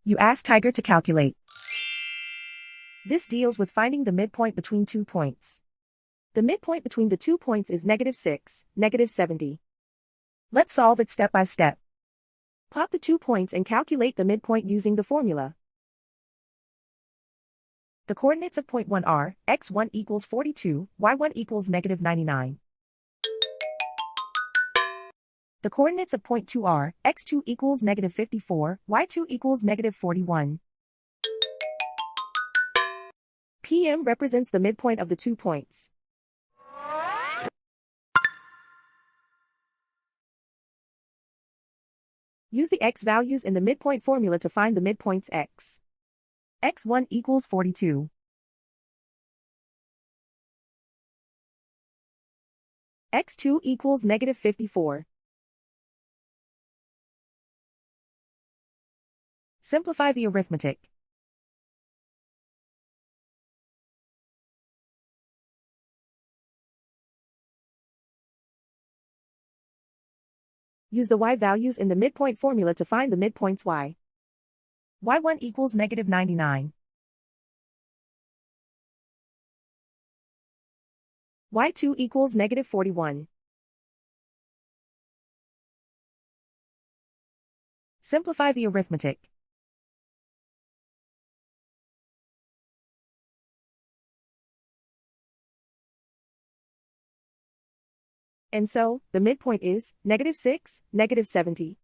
You ask Tiger to calculate. This deals with finding the midpoint between 2 points. The midpoint between the 2 points is -6, -70. Let's solve it step by step. Plot the 2 points and calculate the midpoint using the formula. The coordinates of point 1 are, x1 equals 42, y1 equals -99. The coordinates of point 2 are, x2 equals -54, y2 equals -41. PM represents the midpoint of the 2 points. Use the x values in the midpoint formula to find the midpoints x. x1 equals 42. x2 equals -54. Simplify the arithmetic. Use the y values in the midpoint formula to find the midpoints y. y1 equals -99. y2 equals -41. Simplify the arithmetic. And so, the midpoint is -6, -70.